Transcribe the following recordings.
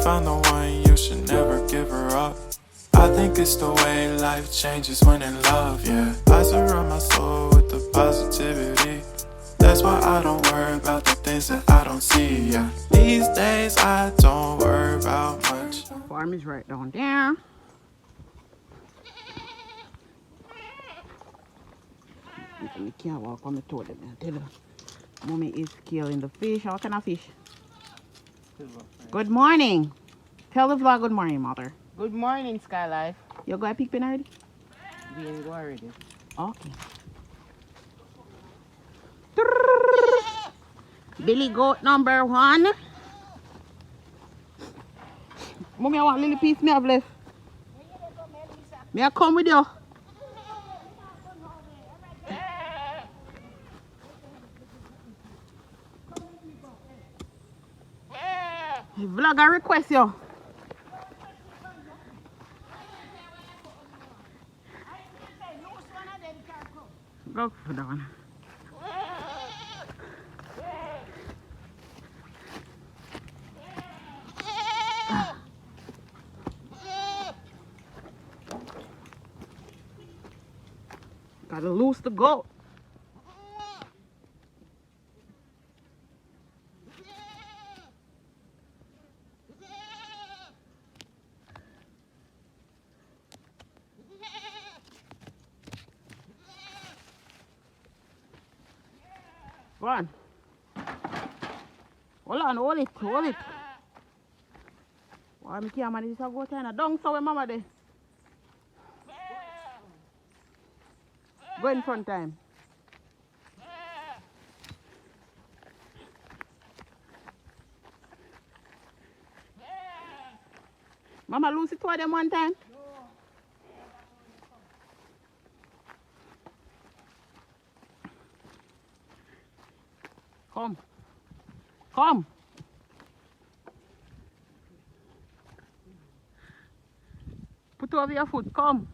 found the one, you should never give her up. I think it's the way life changes when in love, yeah. I surround my soul with the positivity. That's why I don't worry about the things that I don't see, yeah. These days I don't worry about much. Farm is right down there. I can't walk on the toilet now. Tell her. Mommy is killing the fish. How can I fish? Good morning. Tell the vlog good morning, mother. Good morning, Skylife. You got a pig pen already? We ain't go already. Okay. Billy goat number 1. Mommy, I want a little piece me have left. May I come with you? Vlogger request you. Go for that one. Gotta loose the goat. Go on. Hold it. Why me can't manage to go China? Down so where mama there. Go in front time. Mama lose it for them one time. Come. Put over your foot. Come.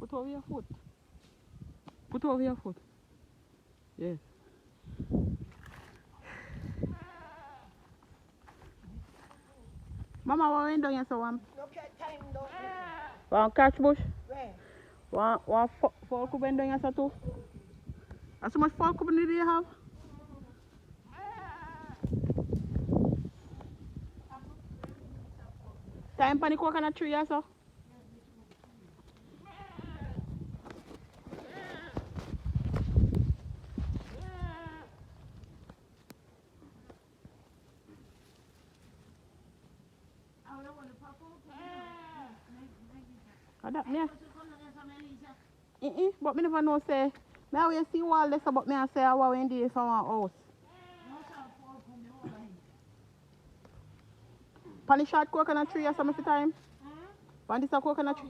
Put over your foot. Yes. Mama, what are you doing so one? Want catch bush? Where? Want fall cup and doing so too? How much fall cup do you have? Time for the coconut tree also? That me. But me never know say. Me always see wall this but me say I want to from our house. Pan the short coconut tree or something for time? Pan this a coconut tree?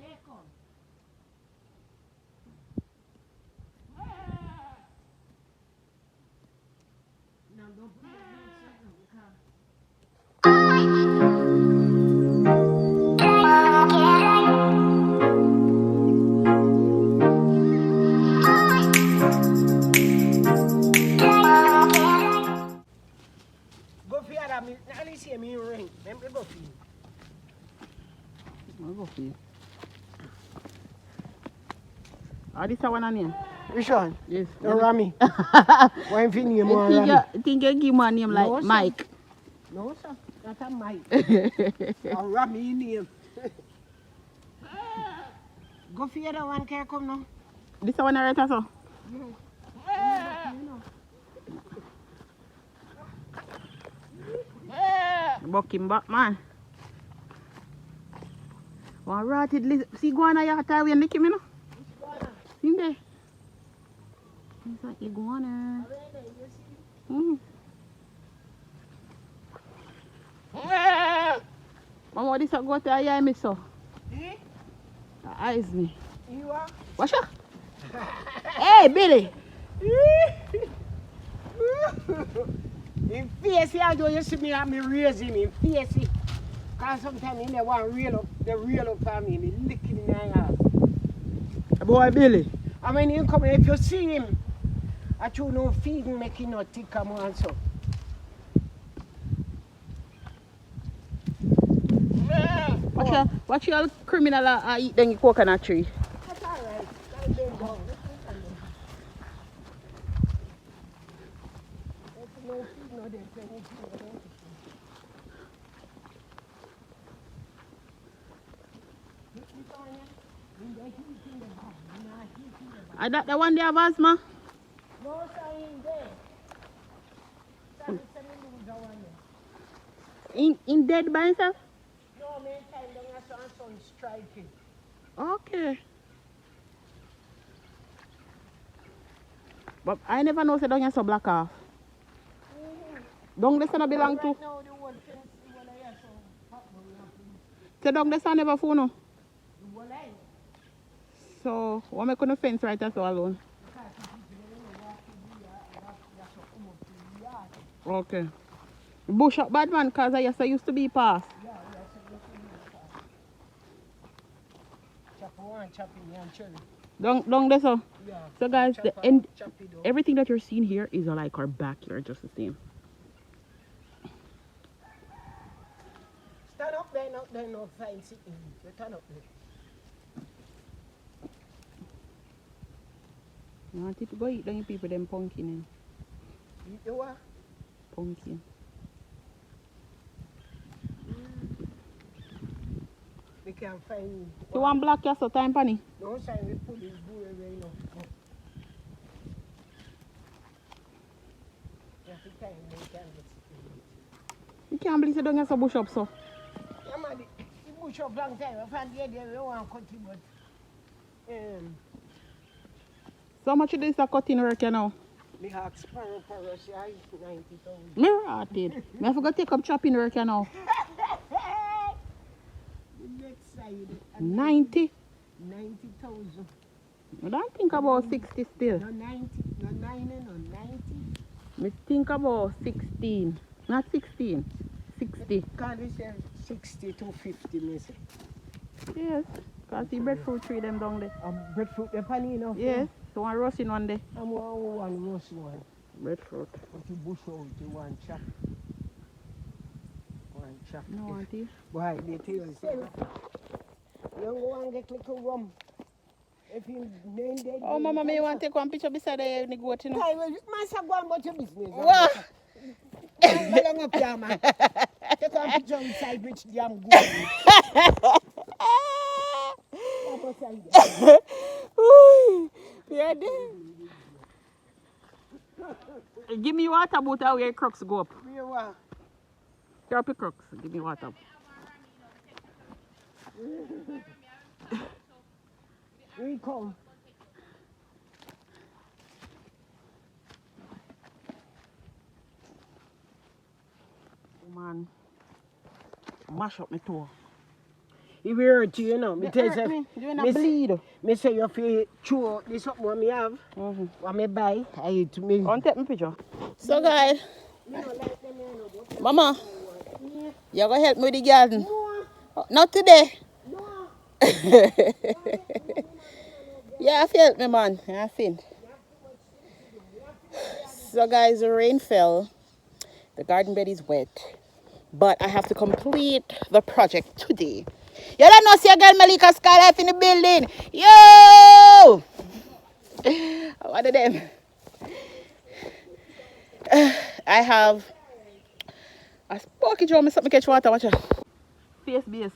This one on here? Which one? Yes. The Rami. Why if you name more Rami? I think you give my name like no, Mike. No, sir. Not a Mike. A Rami name. Go for the other one, can you come now? This one right also? Buck him back, man. One rotted lizard. See, go on your tie and lick him, you know? In there. It's like iguana. Mama, this go to eye me so. The eyes me. You are? What's up? Hey, Billy. In face, I do you see me have me raising in face. Because sometimes they want real up, the real up for me licking my ass. Boy Billy. I mean, you come if you see him, I you no feeding making no tick come on so. Watch your criminal eat the coconut tree. That's alright. That'll bend down. No feed, no them plenty. I that the one they have asthma? No sign there. In dead by himself? No, man, time down a sun striking. Okay. But I never know say down here so black off. Don't listen belong to. Right now, the whole fence, the whole area, so hot, but we have to- Say down this I never phone no. the whole area. So what make on the fence right as well alone? Okay. Bush up bad man cause I used to be past. Chop one, chop in and cherry. Down there so. Yeah. So guys, Chop the and end chop it up. everything that you're seeing here is like our backyard just the same. Stand up there, not there, no fine sitting. You stand up there. You want it to go eat down you people them pumpkin Eat the what? pumpkin. We can find. You want black yes so time panny? No sign we put this bull away now. Just the time we can get it. You can't believe you don't get so bush up so. Yeah, man, the bush up long time. I found the idea we want to cut it, but So much of this a cutting work you know. me ask sparrow for us, yeah, 90,000. Me rotted. Me have to go take up chopping work you know. The next side. 90. 90,000. I don't think about 60 still. No 90, no 90, no 90. Me think about 16. Not 16. 60. Can't you say 60 to 50, me say. Yes. Cause the breadfruit tree them down there. Breadfruit, the funny enough. Yes. So one roasting one day. I'm one roast one. Breadfruit. But you bush out, you want chop. One chop. No auntie. Why, they tell you, say, you don't go and get little rum. If you name dead. Oh mama, me want to take one picture beside the goat you know. Hey, master, go on about your business. What? Long up here, man. Take one picture inside which damn good. Yeah, give me water about how your crooks go up. Where what? Here up your crooks. Give me water. We come. Man, mash up my toe. If you hurt you, you know, me tell you, You not bleed. me say you feel chew out this something what me have, what me buy, I eat me. Want take my picture? So guys, Mama, you gonna help me with the garden? No, Oh, not today. no. Yeah, I felt me man. I think. So guys, the rain fell. The garden bed is wet. But I have to complete the project today. You don't know see a girl MELICASKYLIFE in the building. Yo! What of them? I have a sparky drum. Something catch water. Watch out. Face base.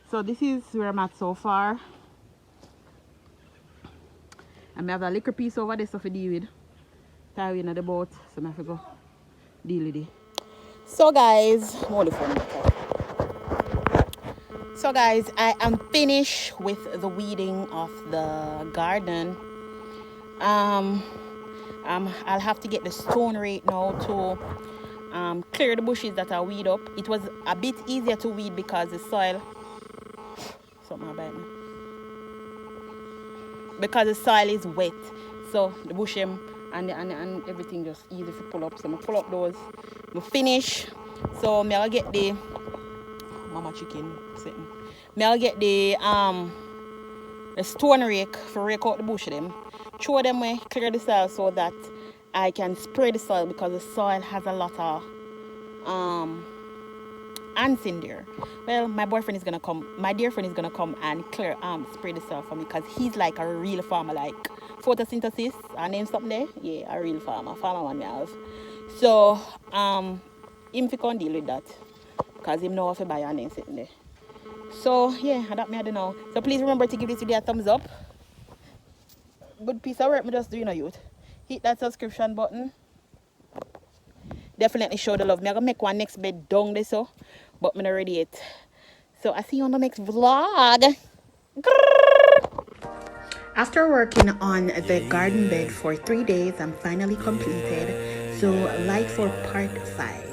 So this is where I'm at so far. And I have a liquor piece over there stuff to deal with. Tie in the boat, so I have to go deal with it. So guys, so guys, I am finished with the weeding of the garden. I'll have to get the stone rake now to clear the bushes that are weed up. It was a bit easier to weed because the soil. Something about me. Because the soil is wet, so the bush and everything just easy to pull up. So I pull up those, I finish. So I'll get the mama chicken sitting. Me I'll get the stone rake for rake out the bush them. Throw them away, clear the soil so that I can spray the soil because the soil has a lot of ants in there. Well, my boyfriend is gonna come, my dear friend is gonna come and clear spray the soil for me because he's like a real farmer, like photosynthesis, her name something there? Yeah, a real farmer one me have. So him fi can deal with that. Because him know how to buy a name sitting there. So yeah, that me I don't know. So please remember to give this video a thumbs up. Good piece of work me just do, you know, youth. Hit that subscription button. Definitely show the love. Me I gonna make one next bed down there so, but me not ready yet. So I see you on the next vlog. After working on the garden bed for 3 days, I'm finally completed. So like for part 5.